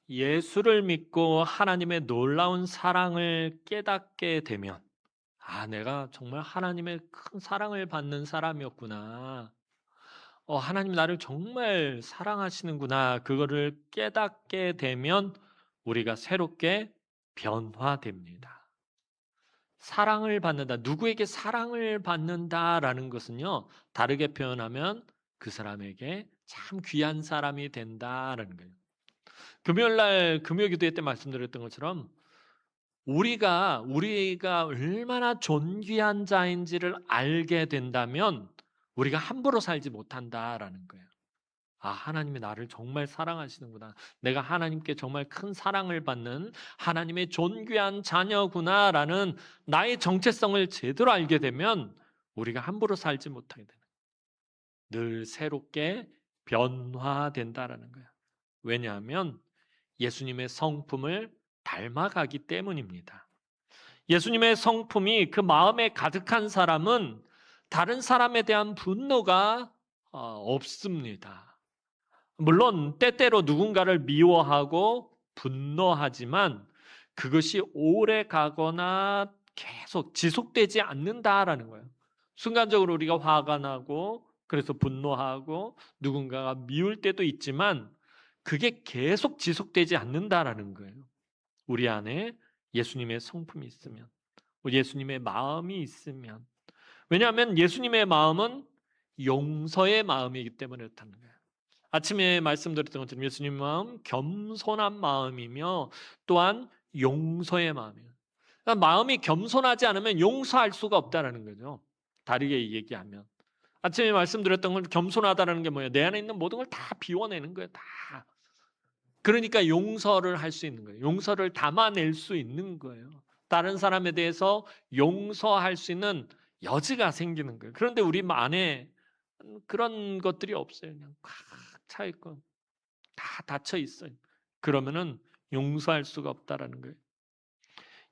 예수를 믿고 하나님의 놀라운 사랑을 깨닫게 되면, 내가 정말 하나님의 큰 사랑을 받는 사람이었구나. 하나님 나를 정말 사랑하시는구나. 그거를 깨닫게 되면 우리가 새롭게 변화됩니다. 사랑을 받는다. 누구에게 사랑을 받는다라는 것은요, 다르게 표현하면 그 사람에게 참 귀한 사람이 된다라는 거예요. 금요일 날 금요 기도회 때 말씀드렸던 것처럼 우리가 얼마나 존귀한 자인지를 알게 된다면 우리가 함부로 살지 못한다라는 거예요. 하나님이 나를 정말 사랑하시는구나. 내가 하나님께 정말 큰 사랑을 받는 하나님의 존귀한 자녀구나라는 나의 정체성을 제대로 알게 되면 우리가 함부로 살지 못하게 되는 거예요. 늘 새롭게 변화된다라는 거예요. 왜냐하면 예수님의 성품을 닮아가기 때문입니다. 예수님의 성품이 그 마음에 가득한 사람은 다른 사람에 대한 분노가 없습니다. 물론 때때로 누군가를 미워하고 분노하지만 그것이 오래 가거나 계속 지속되지 않는다라는 거예요. 순간적으로 우리가 화가 나고 그래서 분노하고 누군가가 미울 때도 있지만 그게 계속 지속되지 않는다라는 거예요. 우리 안에 예수님의 성품이 있으면, 예수님의 마음이 있으면. 왜냐하면 예수님의 마음은 용서의 마음이기 때문에 그렇다는 거예요. 아침에 말씀드렸던 것처럼 예수님 마음 겸손한 마음이며 또한 용서의 마음이에요. 그러니까 마음이 겸손하지 않으면 용서할 수가 없다는 거죠. 다르게 얘기하면. 아침에 말씀드렸던 건 겸손하다는 게 뭐예요? 내 안에 있는 모든 걸 다 비워내는 거예요. 다. 그러니까 용서를 할 수 있는 거예요. 용서를 담아낼 수 있는 거예요. 다른 사람에 대해서 용서할 수 있는 여지가 생기는 거예요. 그런데 우리 안에 그런 것들이 없어요. 그냥 꽉 차 있고 다 닫혀 있어요. 그러면은 용서할 수가 없다라는 거예요.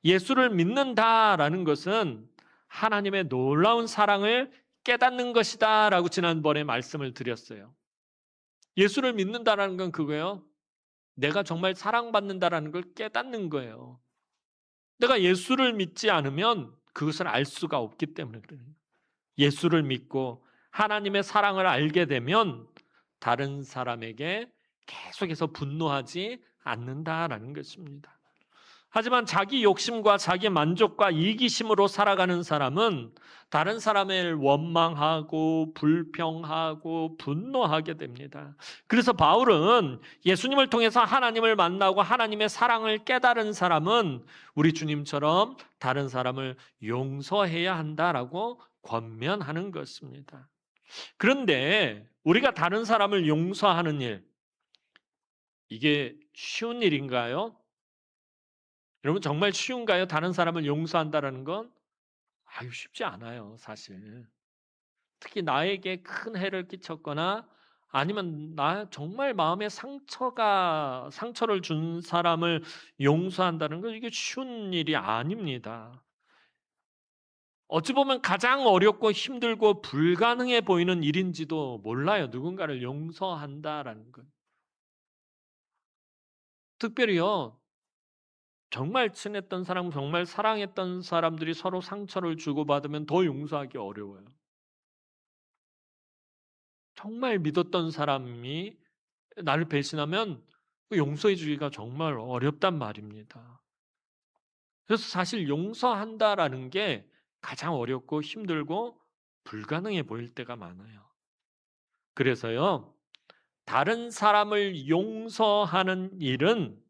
예수를 믿는다라는 것은 하나님의 놀라운 사랑을 깨닫는 것이다라고 지난번에 말씀을 드렸어요. 예수를 믿는다라는 건 그거예요. 내가 정말 사랑받는다라는 걸 깨닫는 거예요. 내가 예수를 믿지 않으면 그것을 알 수가 없기 때문에 그래요. 예수를 믿고 하나님의 사랑을 알게 되면 다른 사람에게 계속해서 분노하지 않는다라는 것입니다. 하지만 자기 욕심과 자기 만족과 이기심으로 살아가는 사람은 다른 사람을 원망하고 불평하고 분노하게 됩니다. 그래서 바울은 예수님을 통해서 하나님을 만나고 하나님의 사랑을 깨달은 사람은 우리 주님처럼 다른 사람을 용서해야 한다라고 권면하는 것입니다. 그런데 우리가 다른 사람을 용서하는 일, 이게 쉬운 일인가요? 여러분 정말 쉬운가요? 다른 사람을 용서한다는 건 쉽지 않아요, 사실. 특히 나에게 큰 해를 끼쳤거나 아니면 나 정말 마음에 상처를 준 사람을 용서한다는 건 이게 쉬운 일이 아닙니다. 어찌 보면 가장 어렵고 힘들고 불가능해 보이는 일인지도 몰라요. 누군가를 용서한다라는 건. 특별히요. 정말 친했던 사람, 정말 사랑했던 사람들이 서로 상처를 주고받으면 더 용서하기 어려워요. 정말 믿었던 사람이 나를 배신하면 용서해 주기가 정말 어렵단 말입니다. 그래서 사실 용서한다라는 게 가장 어렵고 힘들고 불가능해 보일 때가 많아요. 그래서요, 다른 사람을 용서하는 일은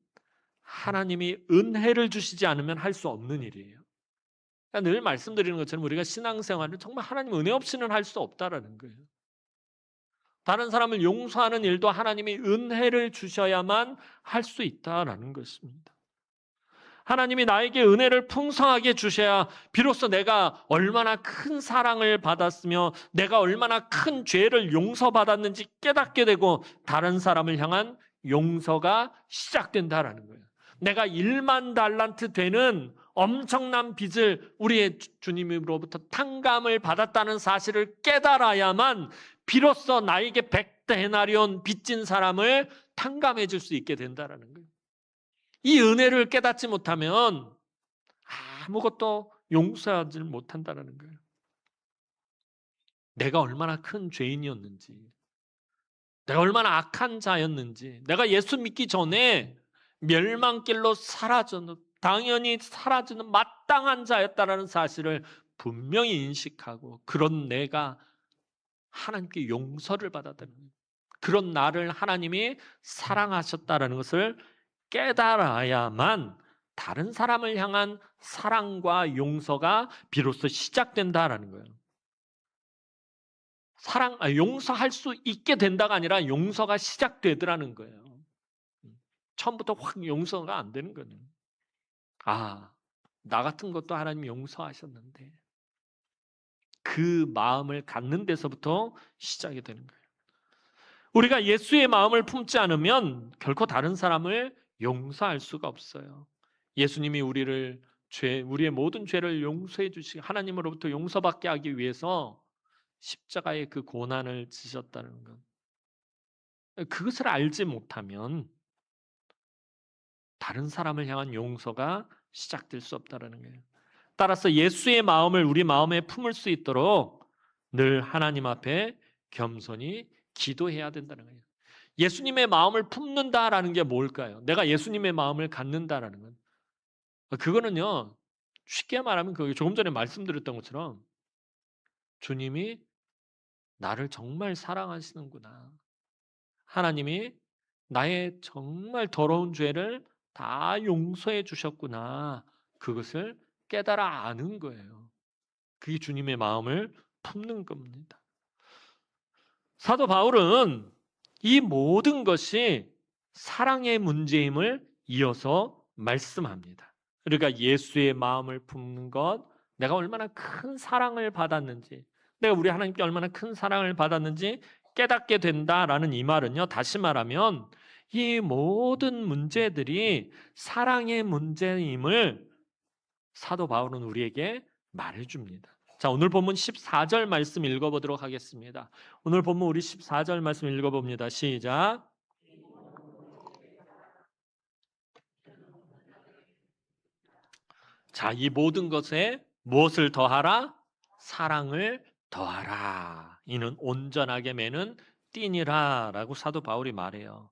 하나님이 은혜를 주시지 않으면 할 수 없는 일이에요. 그러니까 늘 말씀드리는 것처럼 우리가 신앙생활을 정말 하나님 은혜 없이는 할 수 없다라는 거예요. 다른 사람을 용서하는 일도 하나님이 은혜를 주셔야만 할 수 있다라는 것입니다. 하나님이 나에게 은혜를 풍성하게 주셔야 비로소 내가 얼마나 큰 사랑을 받았으며 내가 얼마나 큰 죄를 용서받았는지 깨닫게 되고 다른 사람을 향한 용서가 시작된다라는 거예요. 내가 1만 달란트 되는 엄청난 빚을 우리의 주님으로부터 탕감을 받았다는 사실을 깨달아야만 비로소 나에게 100데나리온 빚진 사람을 탕감해 줄 수 있게 된다라는 거예요. 이 은혜를 깨닫지 못하면 아무것도 용서하지 못한다는 거예요. 내가 얼마나 큰 죄인이었는지, 내가 얼마나 악한 자였는지, 내가 예수 믿기 전에 멸망길로 당연히 사라지는 마땅한 자였다는 사실을 분명히 인식하고, 그런 내가 하나님께 용서를 받았다는 거예요. 그런 나를 하나님이 사랑하셨다는 것을 깨달아야만 다른 사람을 향한 사랑과 용서가 비로소 시작된다라는 거예요. 용서할 수 있게 된다가 아니라 용서가 시작되더라는 거예요. 처음부터 확 용서가 안 되는 거예요. 나 같은 것도 하나님 용서하셨는데, 그 마음을 갖는 데서부터 시작이 되는 거예요. 우리가 예수의 마음을 품지 않으면 결코 다른 사람을 용서할 수가 없어요. 예수님이 우리의 모든 죄를 용서해 주시고 하나님으로부터 용서받게 하기 위해서 십자가의 그 고난을 지셨다는 것. 그것을 알지 못하면 다른 사람을 향한 용서가 시작될 수 없다는 거예요. 따라서 예수의 마음을 우리 마음에 품을 수 있도록 늘 하나님 앞에 겸손히 기도해야 된다는 거예요. 예수님의 마음을 품는다라는 게 뭘까요? 내가 예수님의 마음을 갖는다라는 건. 그거는요, 쉽게 말하면 조금 전에 말씀드렸던 것처럼 주님이 나를 정말 사랑하시는구나. 하나님이 나의 정말 더러운 죄를 다 용서해 주셨구나. 그것을 깨달아 아는 거예요. 그게 주님의 마음을 품는 겁니다. 사도 바울은 이 모든 것이 사랑의 문제임을 이어서 말씀합니다. 그러니까 예수의 마음을 품는 것, 내가 얼마나 큰 사랑을 받았는지, 내가 우리 하나님께 얼마나 큰 사랑을 받았는지 깨닫게 된다라는 이 말은요, 다시 말하면 이 모든 문제들이 사랑의 문제임을 사도 바울은 우리에게 말해줍니다. 자, 오늘 본문 14절 말씀 읽어보도록 하겠습니다. 오늘 본문 우리 14절 말씀 읽어봅니다. 시작. 자, 이 모든 것에 무엇을 더하라? 사랑을 더하라. 이는 온전하게 매는 띠니라 라고 사도 바울이 말해요.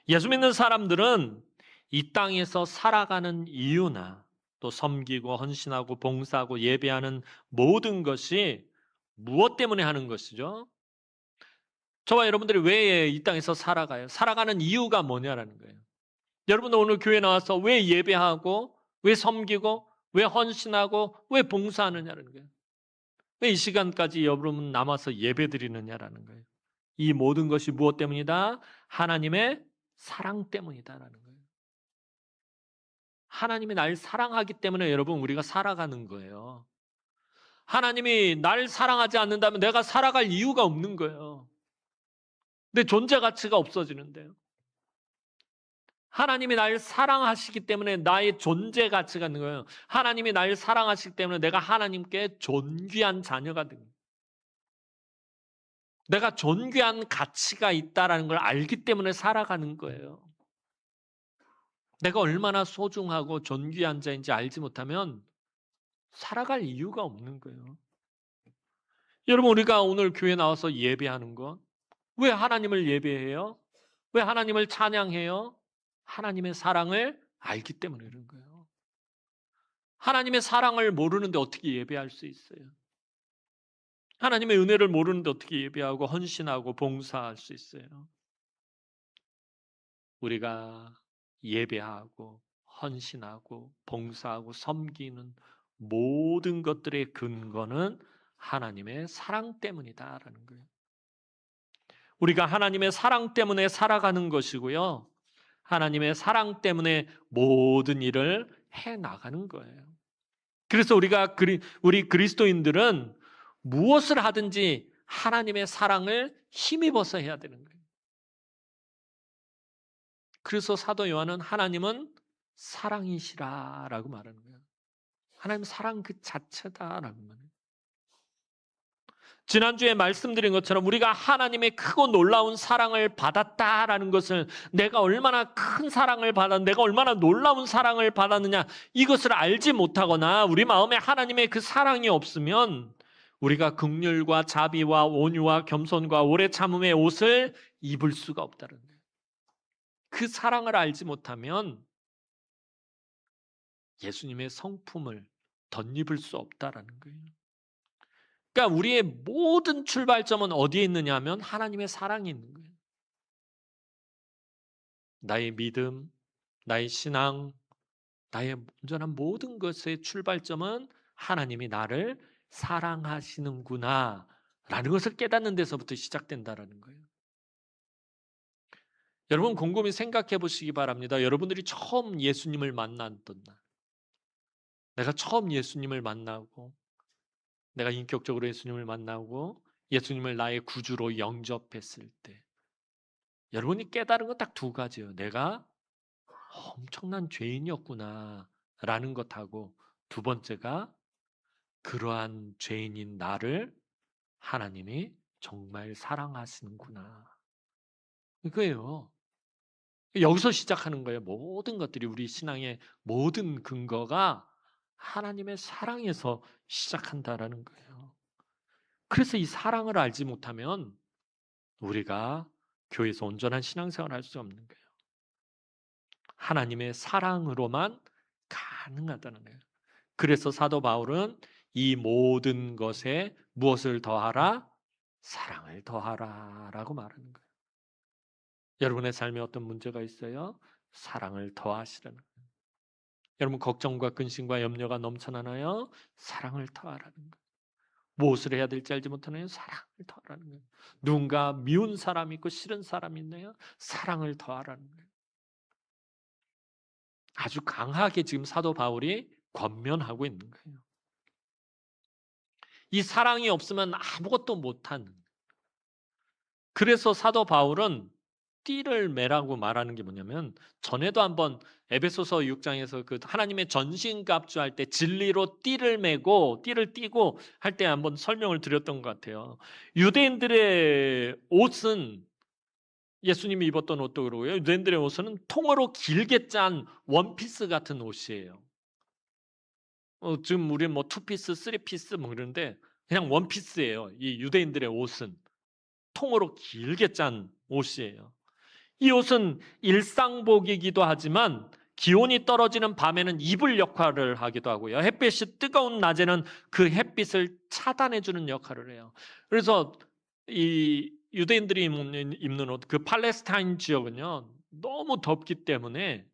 예수 믿는 사람들은 이 땅에서 살아가는 이유나 또 섬기고 헌신하고 봉사하고 예배하는 모든 것이 무엇 때문에 하는 것이죠? 저와 여러분들이 왜 이 땅에서 살아가요? 살아가는 이유가 뭐냐라는 거예요. 여러분들 오늘 교회 나와서 왜 예배하고 왜 섬기고 왜 헌신하고 왜 봉사하느냐라는 거예요. 왜 이 시간까지 여러분 남아서 예배 드리느냐라는 거예요. 이 모든 것이 무엇 때문이다? 하나님의 사랑 때문이다라는 거예요. 하나님이 날 사랑하기 때문에 여러분 우리가 살아가는 거예요. 하나님이 날 사랑하지 않는다면 내가 살아갈 이유가 없는 거예요. 내 존재 가치가 없어지는데요. 하나님이 날 사랑하시기 때문에 나의 존재 가치가 있는 거예요. 하나님이 날 사랑하시기 때문에 내가 하나님께 존귀한 자녀가 됩니다. 내가 존귀한 가치가 있다는 걸 알기 때문에 살아가는 거예요. 내가 얼마나 소중하고 존귀한 자인지 알지 못하면 살아갈 이유가 없는 거예요. 여러분, 우리가 오늘 교회 나와서 예배하는 것, 왜 하나님을 예배해요? 왜 하나님을 찬양해요? 하나님의 사랑을 알기 때문에 그런 거예요. 하나님의 사랑을 모르는데 어떻게 예배할 수 있어요? 하나님의 은혜를 모르는데 어떻게 예배하고 헌신하고 봉사할 수 있어요? 우리가 예배하고 헌신하고 봉사하고 섬기는 모든 것들의 근거는 하나님의 사랑 때문이다라는 거예요. 우리가 하나님의 사랑 때문에 살아가는 것이고요. 하나님의 사랑 때문에 모든 일을 해 나가는 거예요. 그래서 우리 그리스도인들은 무엇을 하든지 하나님의 사랑을 힘입어서 해야 되는 거예요. 그래서 사도 요한은 하나님은 사랑이시라라고 말하는 거예요. 하나님 사랑 그 자체다라고 말해요. 지난주에 말씀드린 것처럼 우리가 하나님의 크고 놀라운 사랑을 받았다라는 것을, 내가 얼마나 큰 사랑을 내가 얼마나 놀라운 사랑을 받았느냐, 이것을 알지 못하거나 우리 마음에 하나님의 그 사랑이 없으면 우리가 긍휼과 자비와 온유와 겸손과 오래 참음의 옷을 입을 수가 없다는 거예요. 그 사랑을 알지 못하면 예수님의 성품을 덧입을 수 없다라는 거예요. 그러니까 우리의 모든 출발점은 어디에 있느냐 하면 하나님의 사랑이 있는 거예요. 나의 믿음, 나의 신앙, 나의 온전한 모든 것의 출발점은 하나님이 나를 사랑하시는구나 라는 것을 깨닫는 데서부터 시작된다라는 거예요. 여러분 곰곰이 생각해 보시기 바랍니다. 여러분들이 처음 예수님을 만났던 날, 내가 처음 예수님을 만나고, 내가 인격적으로 예수님을 만나고 예수님을 나의 구주로 영접했을 때 여러분이 깨달은 건 딱 두 가지예요. 내가 엄청난 죄인이었구나 라는 것하고, 두 번째가 그러한 죄인인 나를 하나님이 정말 사랑하시는구나, 이거예요. 여기서 시작하는 거예요. 모든 것들이, 우리 신앙의 모든 근거가 하나님의 사랑에서 시작한다라는 거예요. 그래서 이 사랑을 알지 못하면 우리가 교회에서 온전한 신앙생활을 할 수 없는 거예요. 하나님의 사랑으로만 가능하다는 거예요. 그래서 사도 바울은 이 모든 것에 무엇을 더하라? 사랑을 더하라 라고 말하는 거예요. 여러분의 삶에 어떤 문제가 있어요? 사랑을 더하시라는 거예요. 여러분 걱정과 근심과 염려가 넘쳐나나요? 사랑을 더하라는 거예요. 무엇을 해야 될지 알지 못하나요? 사랑을 더하라는 거예요. 누군가 미운 사람이 있고 싫은 사람이 있나요? 사랑을 더하라는 거예요. 아주 강하게 지금 사도 바울이 권면하고 있는 거예요. 이 사랑이 없으면 아무것도 못하는. 그래서 사도 바울은 띠를 매라고 말하는 게 뭐냐면, 전에도 한번 에베소서 6장에서 그 하나님의 전신갑주할 때 진리로 띠를 매고 띠를 띠고 할 때 한번 설명을 드렸던 것 같아요. 유대인들의 옷은, 예수님이 입었던 옷도 그러고요, 유대인들의 옷은 통으로 길게 짠 원피스 같은 옷이에요. 지금 우리는 뭐 투피스, 쓰리피스 뭐 그러는데 그냥 원피스예요. 이 유대인들의 옷은 통으로 길게 짠 옷이에요. 이 옷은 일상복이기도 하지만 기온이 떨어지는 밤에는 이불 역할을 하기도 하고요. 햇빛이 뜨거운 낮에는 그 햇빛을 차단해주는 역할을 해요. 그래서 이 유대인들이 입는 옷, 그 팔레스타인 지역은요, 너무 덥기 때문에,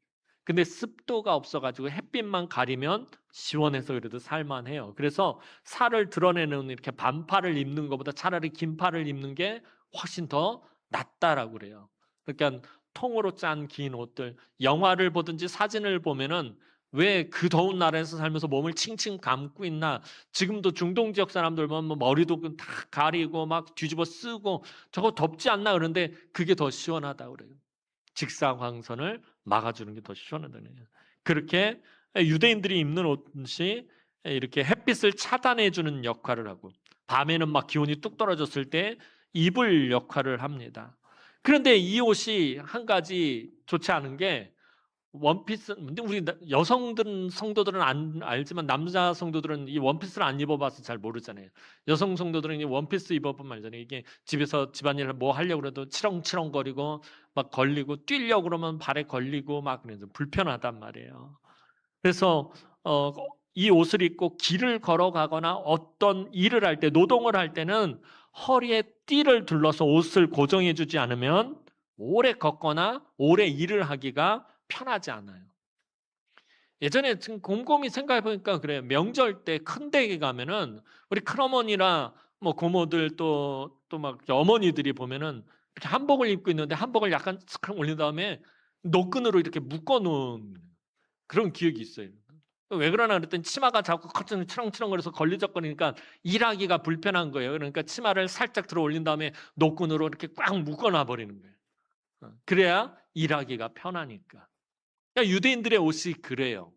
근데 습도가 없어가지고 햇빛만 가리면 시원해서 그래도 살만해요. 그래서 살을 드러내는 이렇게 반팔을 입는 것보다 차라리 긴팔을 입는 게 훨씬 더 낫다라고 그래요. 그러니까 통으로 짠 긴 옷들, 영화를 보든지 사진을 보면은 왜 그 더운 나라에서 살면서 몸을 칭칭 감고 있나? 지금도 중동 지역 사람들 보면 뭐 머리도 다 가리고 막 뒤집어 쓰고 저거 덥지 않나? 그런데 그게 더 시원하다고 그래요. 직사광선을 막아주는 게 더 시원하다는 거예요. 그렇게 유대인들이 입는 옷이 이렇게 햇빛을 차단해주는 역할을 하고, 밤에는 막 기온이 뚝 떨어졌을 때 이불 역할을 합니다. 그런데 이 옷이 한 가지 좋지 않은 게, 원피스, 근데 우리 여성들은, 성도들은 안 알지만 남자 성도들은 이 원피스를 안 입어봐서 잘 모르잖아요. 여성 성도들은 이 원피스 입어보면 알잖아요. 이게 집에서 집안일 뭐 하려고 그래도 치렁치렁거리고 막 걸리고, 뛰려고 그러면 발에 걸리고 막 그래서 불편하단 말이에요. 그래서 이 옷을 입고 길을 걸어가거나 어떤 일을 할 때, 노동을 할 때는 허리에 띠를 둘러서 옷을 고정해주지 않으면 오래 걷거나 오래 일을 하기가 편하지 않아요. 예전에 지금 곰곰이 생각해 보니까 그래요. 명절 때 큰 댁에 가면은 우리 큰어머니나 뭐 고모들 또 막 어머니들이 보면은 이렇게 한복을 입고 있는데 한복을 약간 슥 올린 다음에 노끈으로 이렇게 묶어 놓은 그런 기억이 있어요. 왜 그러나 그랬더니 치마가 자꾸 커튼 치렁치렁거려서 걸리적거리니까 일하기가 불편한 거예요. 그러니까 치마를 살짝 들어 올린 다음에 노끈으로 이렇게 꽉 묶어놔 버리는 거예요. 그래야 일하기가 편하니까. 그러니까 유대인들의 옷이 그래요.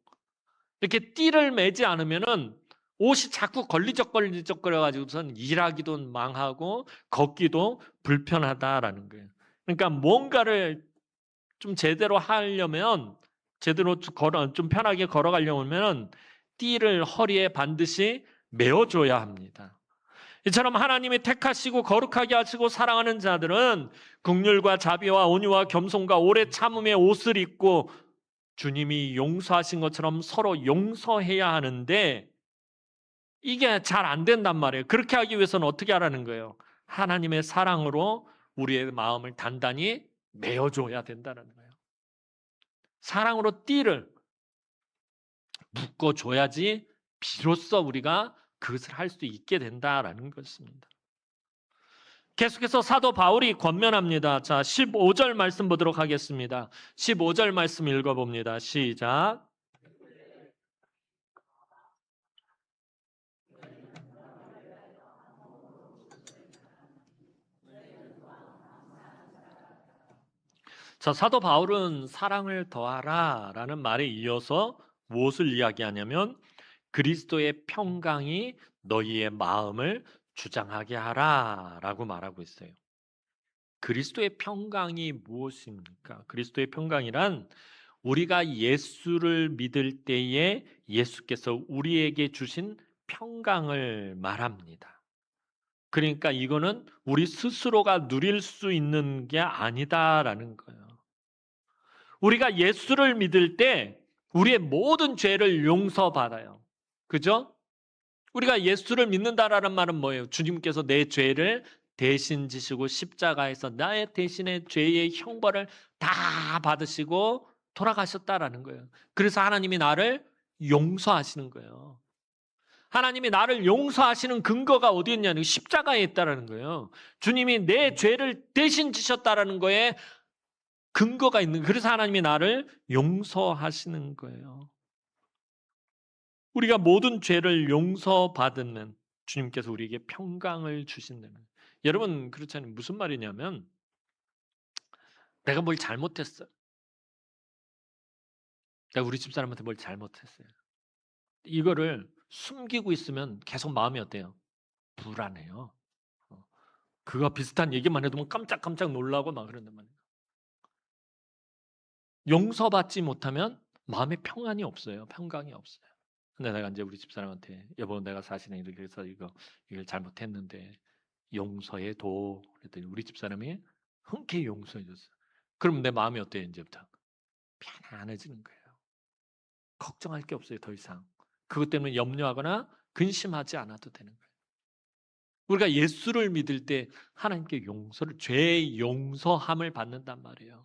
이렇게 띠를 매지 않으면은 옷이 자꾸 걸리적거려가지고선 일하기도 망하고 걷기도 불편하다라는 거예요. 그러니까 뭔가를 좀 제대로 하려면, 제대로 좀 편하게 걸어가려면 띠를 허리에 반드시 메어줘야 합니다. 이처럼 하나님이 택하시고 거룩하게 하시고 사랑하는 자들은 긍휼과 자비와 온유와 겸손과 오래 참음의 옷을 입고 주님이 용서하신 것처럼 서로 용서해야 하는데 이게 잘 안 된단 말이에요. 그렇게 하기 위해서는 어떻게 하라는 거예요? 하나님의 사랑으로 우리의 마음을 단단히 메어줘야 된다는 거예요. 사랑으로 띠를 묶어줘야지 비로소 우리가 그것을 할 수 있게 된다라는 것입니다. 계속해서 사도 바울이 권면합니다. 자, 15절 말씀 보도록 하겠습니다. 15절 말씀 읽어봅니다. 시작. 자, 사도 바울은 사랑을 더하라 라는 말에 이어서 무엇을 이야기하냐면 그리스도의 평강이 너희의 마음을 주장하게 하라 라고 말하고 있어요. 그리스도의 평강이 무엇입니까? 그리스도의 평강이란 우리가 예수를 믿을 때에 예수께서 우리에게 주신 평강을 말합니다. 그러니까 이거는 우리 스스로가 누릴 수 있는 게 아니다라는 거예요. 우리가 예수를 믿을 때 우리의 모든 죄를 용서받아요. 그죠? 우리가 예수를 믿는다라는 말은 뭐예요? 주님께서 내 죄를 대신 지시고 십자가에서 나의 대신의 죄의 형벌을 다 받으시고 돌아가셨다라는 거예요. 그래서 하나님이 나를 용서하시는 거예요. 하나님이 나를 용서하시는 근거가 어디 있냐면 십자가에 있다라는 거예요. 주님이 내 죄를 대신 지셨다라는 거에 근거가 있는, 그래서 하나님이 나를 용서하시는 거예요. 우리가 모든 죄를 용서받으면 주님께서 우리에게 평강을 주신다는 거예요. 여러분 그렇잖아요. 무슨 말이냐면 내가 뭘 잘못했어요. 내가 우리 집사람한테 뭘 잘못했어요. 이거를 숨기고 있으면 계속 마음이 어때요? 불안해요. 그거 비슷한 얘기만 해도 깜짝깜짝 놀라고 막 그런단 말이에요. 용서받지 못하면 마음에 평안이 없어요. 평강이 없어요. 근데 내가 이제 우리 집사람한테 여보 내가 사실은 이렇게 해서 이걸 잘못했는데 용서해도 그랬더니 우리 집사람이 흔쾌히 용서해 줬어요. 그럼 내 마음이 어때요? 이제부터 편안해지는 거예요. 걱정할 게 없어요. 더 이상. 그것 때문에 염려하거나 근심하지 않아도 되는 거예요. 우리가 예수를 믿을 때 하나님께 죄의 용서함을 받는단 말이에요.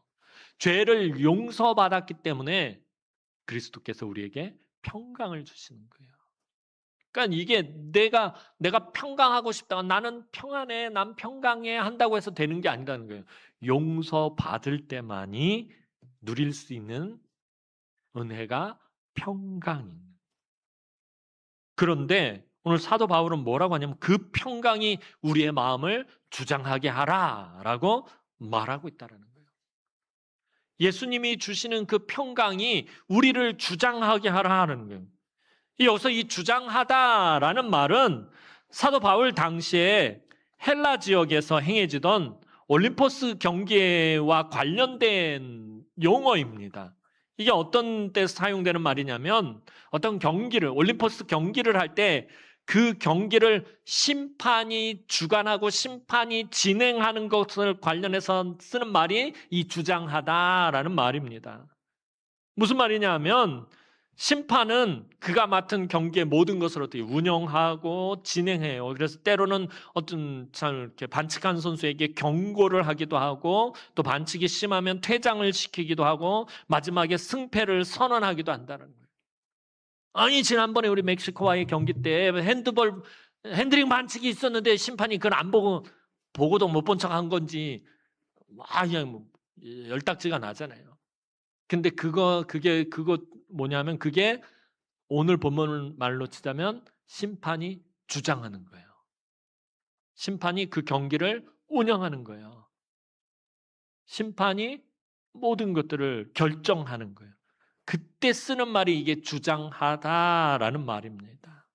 죄를 용서받았기 때문에 그리스도께서 우리에게 평강을 주시는 거예요. 그러니까 이게 내가 평강하고 싶다. 나는 평안해. 난 평강해 한다고 해서 되는 게 아니라는 거예요. 용서받을 때만이 누릴 수 있는 은혜가 평강입니다. 그런데 오늘 사도 바울은 뭐라고 하냐면 그 평강이 우리의 마음을 주장하게 하라라고 말하고 있다는 거예요. 예수님이 주시는 그 평강이 우리를 주장하게 하라는 거예요. 여기서 이 주장하다라는 말은 사도 바울 당시에 헬라 지역에서 행해지던 올림포스 경기와 관련된 용어입니다. 이게 어떤 때 사용되는 말이냐면 어떤 경기를 올림포스 경기를 할 때 그 경기를 심판이 주관하고 심판이 진행하는 것을 관련해서 쓰는 말이 이 주장하다라는 말입니다. 무슨 말이냐면 심판은 그가 맡은 경기의 모든 것을 어떻게 운영하고 진행해요. 그래서 때로는 어떤 잘 이렇게 반칙한 선수에게 경고를 하기도 하고 또 반칙이 심하면 퇴장을 시키기도 하고 마지막에 승패를 선언하기도 한다는 거예요. 아니 지난번에 우리 멕시코와의 경기 때 핸드링 반칙이 있었는데 심판이 그걸 안 보고도 못 본 척 한 건지 그냥 뭐 열딱지가 나잖아요. 근데 그게 뭐냐면 그게 오늘 본문 말로 치자면 심판이 주장하는 거예요. 심판이 그 경기를 운영하는 거예요. 심판이 모든 것들을 결정하는 거예요. 그때 쓰는 말이 이게 주장하다라는 말입니다.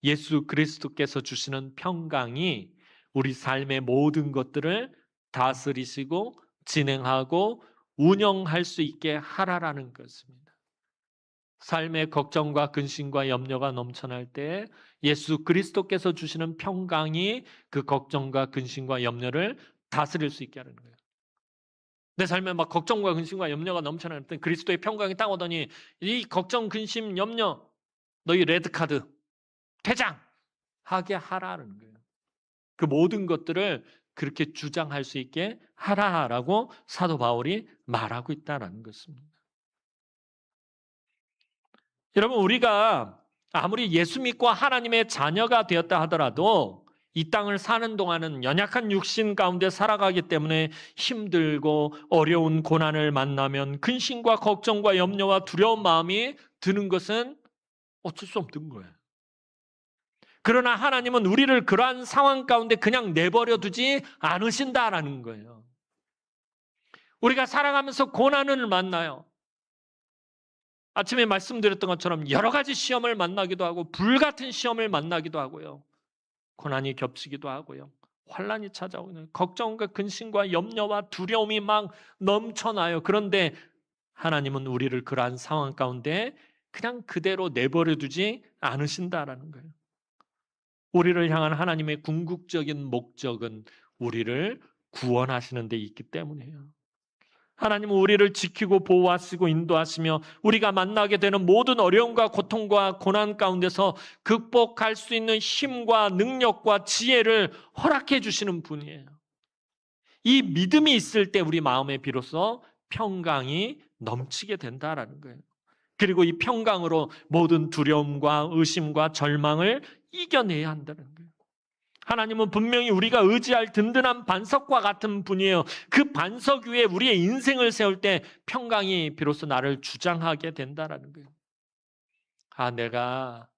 예수 그리스도께서 주시는 평강이 우리 삶의 모든 것들을 다스리시고 진행하고 운영할 수 있게 하라라는 것입니다. 삶의 걱정과 근심과 염려가 넘쳐날 때 예수 그리스도께서 주시는 평강이 그 걱정과 근심과 염려를 다스릴 수 있게 하는 거예요. 내 삶에 막 걱정과 근심과 염려가 넘쳐날 때 그리스도의 평강이 딱 오더니 이 걱정, 근심, 염려 너희 레드카드 퇴장하게 하라는 거예요. 그 모든 것들을 그렇게 주장할 수 있게 하라라고 사도 바울이 말하고 있다는 것입니다. 여러분, 우리가 아무리 예수 믿고 하나님의 자녀가 되었다 하더라도 이 땅을 사는 동안은 연약한 육신 가운데 살아가기 때문에 힘들고 어려운 고난을 만나면 근심과 걱정과 염려와 두려운 마음이 드는 것은 어쩔 수 없는 거예요. 그러나 하나님은 우리를 그러한 상황 가운데 그냥 내버려 두지 않으신다라는 거예요. 우리가 살아가면서 고난을 만나요. 아침에 말씀드렸던 것처럼 여러 가지 시험을 만나기도 하고 불같은 시험을 만나기도 하고요. 고난이 겹치기도 하고요. 환난이 찾아오는 걱정과 근심과 염려와 두려움이 막 넘쳐나요. 그런데 하나님은 우리를 그러한 상황 가운데 그냥 그대로 내버려 두지 않으신다라는 거예요. 우리를 향한 하나님의 궁극적인 목적은 우리를 구원하시는 데 있기 때문이에요. 하나님은 우리를 지키고 보호하시고 인도하시며 우리가 만나게 되는 모든 어려움과 고통과 고난 가운데서 극복할 수 있는 힘과 능력과 지혜를 허락해 주시는 분이에요. 이 믿음이 있을 때 우리 마음에 비로소 평강이 넘치게 된다라는 거예요. 그리고 이 평강으로 모든 두려움과 의심과 절망을 이겨내야 한다는 거예요. 하나님은 분명히 우리가 의지할 든든한 반석과 같은 분이에요. 그 반석 위에 우리의 인생을 세울 때 평강이 비로소 나를 주장하게 된다라는 거예요. 내가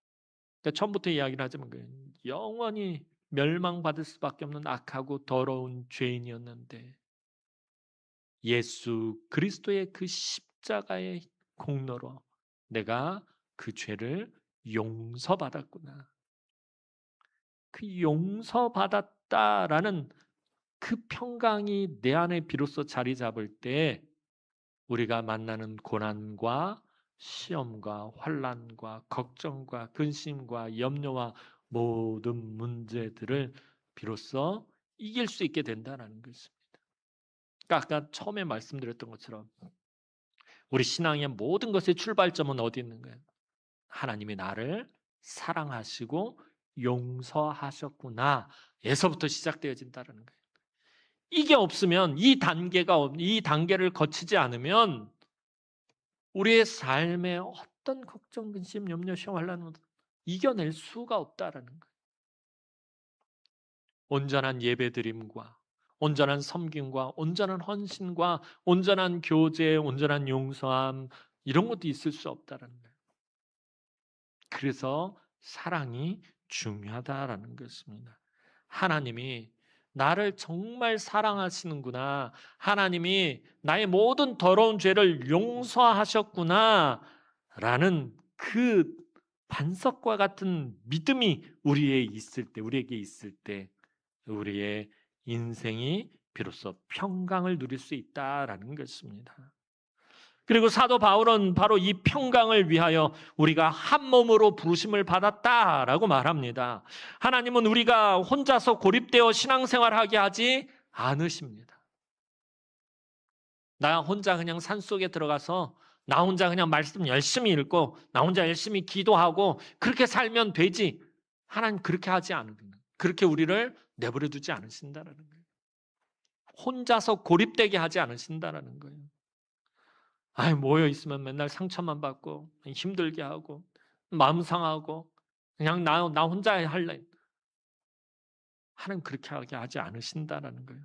처음부터 이야기를 하자면 영원히 멸망받을 수밖에 없는 악하고 더러운 죄인이었는데 예수 그리스도의 그 십자가의 공로로 내가 그 죄를 용서받았구나. 그 용서받았다라는 그 평강이 내 안에 비로소 자리 잡을 때 우리가 만나는 고난과 시험과 환난과 걱정과 근심과 염려와 모든 문제들을 비로소 이길 수 있게 된다는 것입니다. 그러니까 아까 처음에 말씀드렸던 것처럼 우리 신앙의 모든 것의 출발점은 어디 있는 거예요? 하나님이 나를 사랑하시고 용서하셨구나 에서부터 시작되어진다는 거예요. 이게 없으면 이 단계를 거치지 않으면 우리의 삶에 어떤 걱정, 근심, 염려, 시험, 환난을 이겨낼 수가 없다라는 거예요. 온전한 예배드림과 온전한 섬김과 온전한 헌신과 온전한 교제, 온전한 용서함 이런 것도 있을 수 없다라는 거예요. 그래서 사랑이 중요하다라는 것입니다. 하나님이 나를 정말 사랑하시는구나. 하나님이 나의 모든 더러운 죄를 용서하셨구나. 라는 그 반석과 같은 믿음이 우리에게 있을 때 우리의 인생이 비로소 평강을 누릴 수 있다라는 것입니다. 그리고 사도 바울은 바로 이 평강을 위하여 우리가 한 몸으로 부르심을 받았다라고 말합니다. 하나님은 우리가 혼자서 고립되어 신앙생활하게 하지 않으십니다. 나 혼자 그냥 산속에 들어가서 나 혼자 그냥 말씀 열심히 읽고 나 혼자 열심히 기도하고 그렇게 살면 되지. 하나님 그렇게 하지 않으십니다. 그렇게 우리를 내버려 두지 않으신다라는 거예요. 혼자서 고립되게 하지 않으신다라는 거예요. 모여 있으면 맨날 상처만 받고 힘들게 하고 마음 상하고 그냥 나 혼자 할래. 하나님 그렇게 하게 하지 않으신다라는 거예요.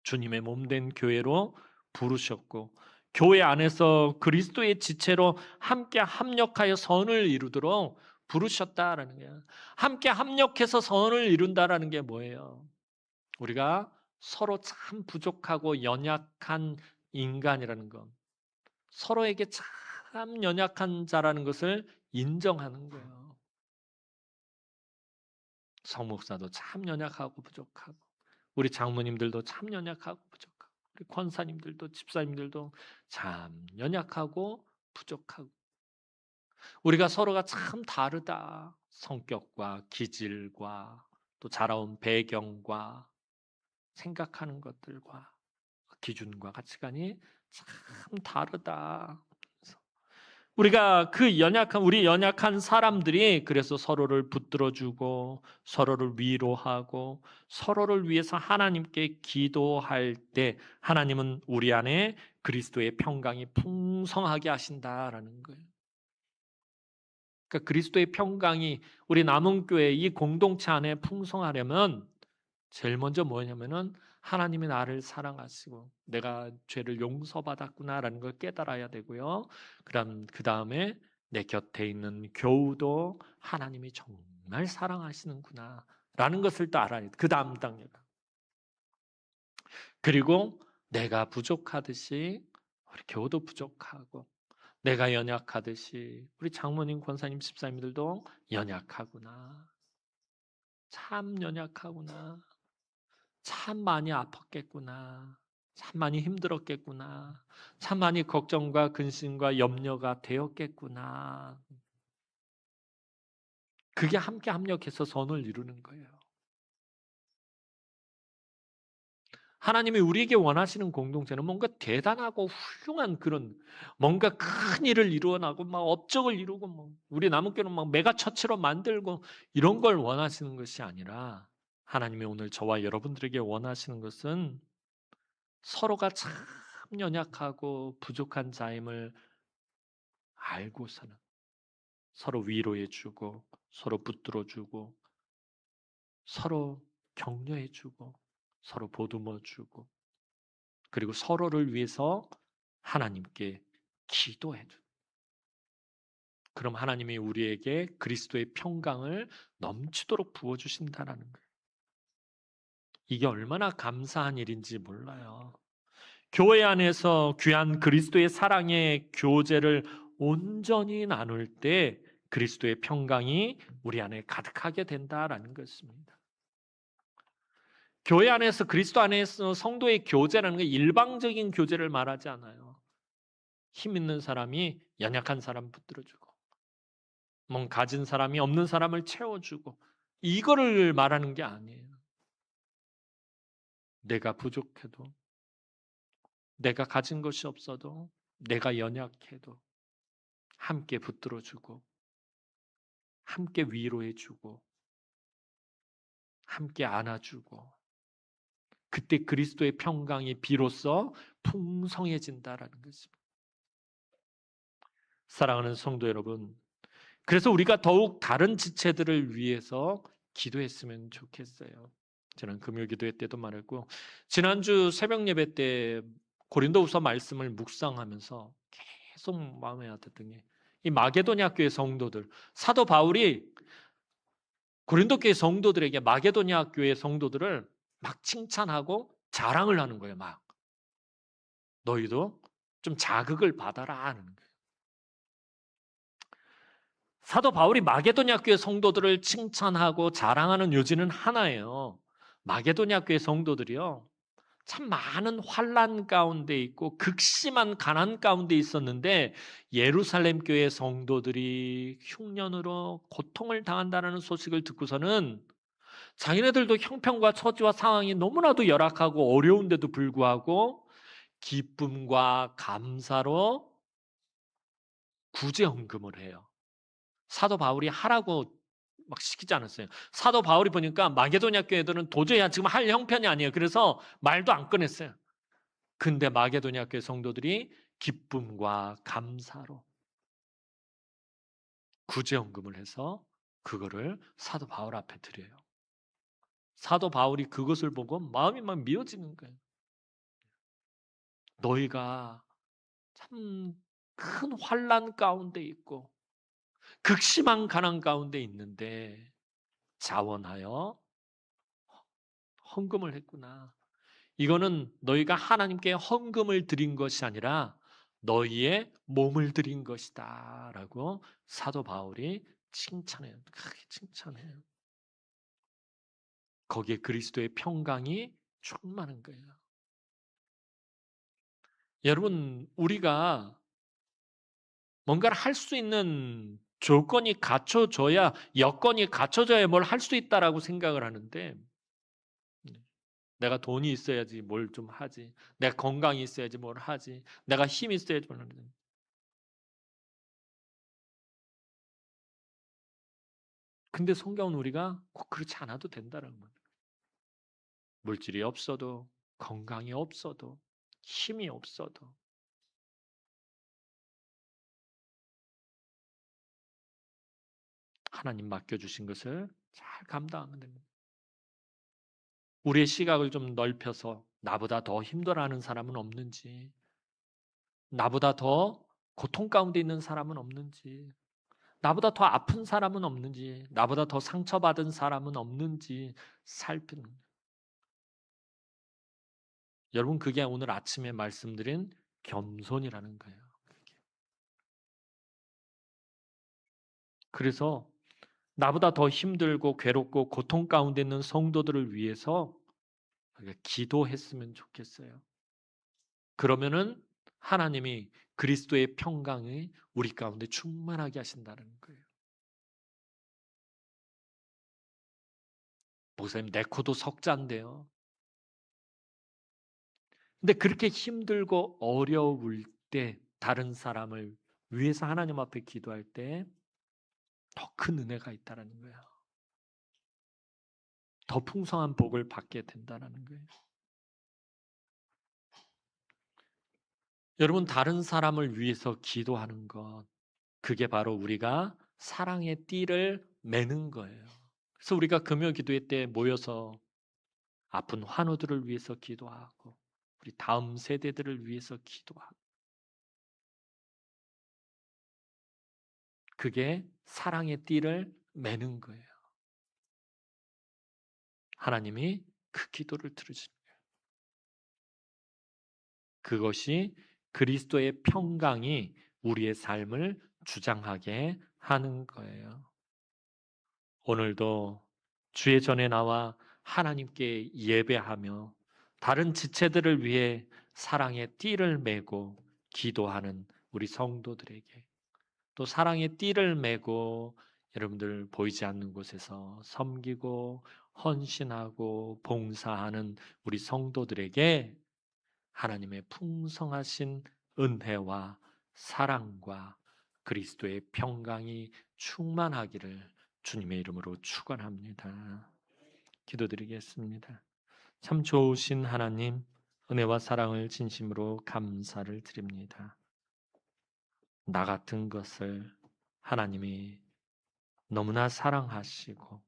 주님의 몸된 교회로 부르셨고 교회 안에서 그리스도의 지체로 함께 합력하여 선을 이루도록 부르셨다라는 거예요. 함께 합력해서 선을 이룬다라는 게 뭐예요? 우리가 서로 참 부족하고 연약한 인간이라는 것, 서로에게 참 연약한 자라는 것을 인정하는 거예요. 성목사도 참 연약하고 부족하고, 우리 장모님들도 참 연약하고 부족하고, 우리 권사님들도 집사님들도 참 연약하고 부족하고, 우리가 서로가 참 다르다. 성격과 기질과 또 자라온 배경과 생각하는 것들과 기준과 가치관이 참 다르다. 우리가 우리 연약한 사람들이 그래서 서로를 붙들어주고 서로를 위로하고 서로를 위해서 하나님께 기도할 때 하나님은 우리 안에 그리스도의 평강이 풍성하게 하신다라는 거예요. 그러니까 그리스도의 평강이 우리 남은교회 이 공동체 안에 풍성하려면 제일 먼저 뭐냐면은 하나님이 나를 사랑하시고 내가 죄를 용서받았구나라는 걸 깨달아야 되고요. 그 다음에 내 곁에 있는 교우도 하나님이 정말 사랑하시는구나라는 것을 또 알아야 돼. 그 다음 단계가. 그리고 내가 부족하듯이 우리 교우도 부족하고, 내가 연약하듯이 우리 장모님, 권사님, 집사님들도 연약하구나. 참 연약하구나. 참 많이 아팠겠구나. 참 많이 힘들었겠구나. 참 많이 걱정과 근심과 염려가 되었겠구나. 그게 함께 합력해서 선을 이루는 거예요. 하나님이 우리에게 원하시는 공동체는 뭔가 대단하고 훌륭한 그런 뭔가 큰 일을 이루어나고 막 업적을 이루고 뭐 우리 남은교회는 막 메가처치로 만들고 이런 걸 원하시는 것이 아니라 하나님이 오늘 저와 여러분들에게 원하시는 것은 서로가 참 연약하고 부족한 자임을 알고서는 서로 위로해주고 서로 붙들어주고 서로 격려해주고 서로 보듬어주고 그리고 서로를 위해서 하나님께 기도해주고, 그럼 하나님이 우리에게 그리스도의 평강을 넘치도록 부어주신다는 거예요. 이게 얼마나 감사한 일인지 몰라요. 교회 안에서 귀한 그리스도의 사랑의 교제를 온전히 나눌 때 그리스도의 평강이 우리 안에 가득하게 된다라는 것입니다. 교회 안에서 그리스도 안에서 성도의 교제라는 게 일방적인 교제를 말하지 않아요. 힘 있는 사람이 연약한 사람 붙들어주고, 뭔 가진 사람이 없는 사람을 채워주고, 이거를 말하는 게 아니에요. 내가 부족해도, 내가 가진 것이 없어도, 내가 연약해도 함께 붙들어주고, 함께 위로해주고, 함께 안아주고, 그때 그리스도의 평강이 비로소 풍성해진다라는 것입니다. 사랑하는 성도 여러분, 그래서 우리가 더욱 다른 지체들을 위해서 기도했으면 좋겠어요. 저는 금요 기도회 때도 말했고, 지난주 새벽 예배 때 고린도후서 말씀을 묵상하면서 계속 마음에 와닿던 게, 이 마게도냐 교회 성도들, 사도 바울이 고린도 교회 성도들에게 마게도냐 교회 성도들을 막 칭찬하고 자랑을 하는 거예요. 막 너희도 좀 자극을 받아라 하는 거예요. 사도 바울이 마게도냐 교회 성도들을 칭찬하고 자랑하는 요지는 하나예요. 마게도냐 교회 성도들이요, 참 많은 환난 가운데 있고 극심한 가난 가운데 있었는데 예루살렘 교회 성도들이 흉년으로 고통을 당한다는 소식을 듣고서는 자기네들도 형편과 처지와 상황이 너무나도 열악하고 어려운데도 불구하고 기쁨과 감사로 구제헌금을 해요. 사도 바울이 하라고 막 시키지 않았어요. 사도 바울이 보니까 마게도냐 교회들은 도저히 지금 할 형편이 아니에요. 그래서 말도 안 꺼냈어요. 근데 마게도냐 교회 성도들이 기쁨과 감사로 구제헌금을 해서 그거를 사도 바울 앞에 드려요. 사도 바울이 그것을 보고 마음이 막 미어지는 거예요. 너희가 참 큰 환난 가운데 있고 극심한 가난 가운데 있는데 자원하여 헌금을 했구나. 이거는 너희가 하나님께 헌금을 드린 것이 아니라 너희의 몸을 드린 것이다 라고 사도 바울이 칭찬해요. 크게 칭찬해요. 거기에 그리스도의 평강이 충만한 거예요. 여러분, 우리가 뭔가를 할 수 있는 조건이 갖춰져야, 여건이 갖춰져야 뭘 할 수 있다라고 생각을 하는데, 내가 돈이 있어야지 뭘 좀 하지. 내가 건강이 있어야지 뭘 하지. 내가 힘이 있어야지 뭘 하지. 근데 성경은 우리가 꼭 그렇지 않아도 된다는 거예요. 물질이 없어도, 건강이 없어도, 힘이 없어도 하나님 맡겨주신 것을 잘 감당하면 됩니다. 우리의 시각을 좀 넓혀서 나보다 더 힘들어하는 사람은 없는지, 나보다 더 고통 가운데 있는 사람은 없는지, 나보다 더 아픈 사람은 없는지, 나보다 더 상처받은 사람은 없는지 살피는 거예요. 여러분, 그게 오늘 아침에 말씀드린 겸손이라는 거예요. 그래서 나보다 더 힘들고 괴롭고 고통 가운데 있는 성도들을 위해서 기도했으면 좋겠어요. 그러면은 하나님이 그리스도의 평강이 우리 가운데 충만하게 하신다는 거예요. 목사님, 내 코도 석자인데요. 근데 그렇게 힘들고 어려울 때 다른 사람을 위해서 하나님 앞에 기도할 때 더 큰 은혜가 있다는 거예요. 더 풍성한 복을 받게 된다는 거예요. 여러분, 다른 사람을 위해서 기도하는 것, 그게 바로 우리가 사랑의 띠를 매는 거예요. 그래서 우리가 금요 기도회 때 모여서 아픈 환우들을 위해서 기도하고 우리 다음 세대들을 위해서 기도하고 그게 사랑의 띠를 매는 거예요. 하나님이 그 기도를 들으시는 거예요. 그것이 그리스도의 평강이 우리의 삶을 주장하게 하는 거예요. 오늘도 주의 전에 나와 하나님께 예배하며 다른 지체들을 위해 사랑의 띠를 메고 기도하는 우리 성도들에게 또 사랑의 띠를 메고 여러분들 보이지 않는 곳에서 섬기고 헌신하고 봉사하는 우리 성도들에게 하나님의 풍성하신 은혜와 사랑과 그리스도의 평강이 충만하기를 주님의 이름으로 축원합니다. 기도드리겠습니다. 참 좋으신 하나님, 은혜와 사랑을 진심으로 감사를 드립니다. 나 같은 것을 하나님이 너무나 사랑하시고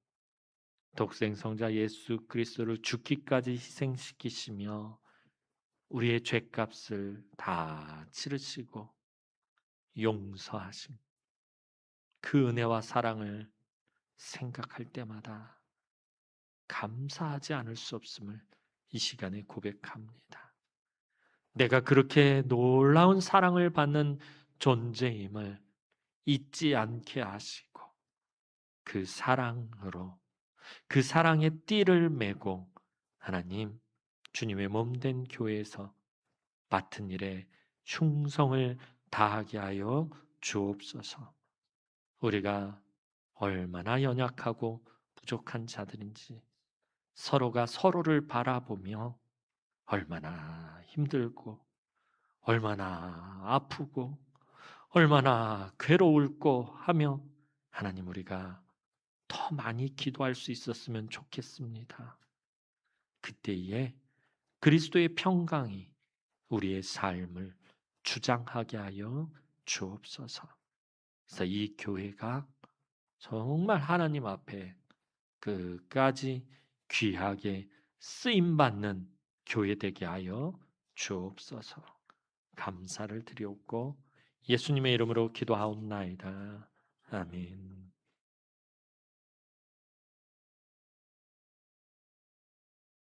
독생 성자 예수 그리스도를 죽기까지 희생시키시며 우리의 죄값을 다 치르시고 용서하심. 그 은혜와 사랑을 생각할 때마다 감사하지 않을 수 없음을 이 시간에 고백합니다. 내가 그렇게 놀라운 사랑을 받는 존재임을 잊지 않게 하시고 그 사랑으로 그 사랑의 띠를 메고 하나님 주님의 몸된 교회에서 맡은 일에 충성을 다하게 하여 주옵소서. 우리가 얼마나 연약하고 부족한 자들인지 서로가 서로를 바라보며 얼마나 힘들고 얼마나 아프고 얼마나 괴로울고 하며 하나님 우리가 더 많이 기도할 수 있었으면 좋겠습니다. 그때에 그리스도의 평강이 우리의 삶을 주장하게 하여 주옵소서. 그래서 이 교회가 정말 하나님 앞에 끝까지 귀하게 쓰임받는 교회 되게 하여 주옵소서. 감사를 드리옵고 예수님의 이름으로 기도하옵나이다. 아멘.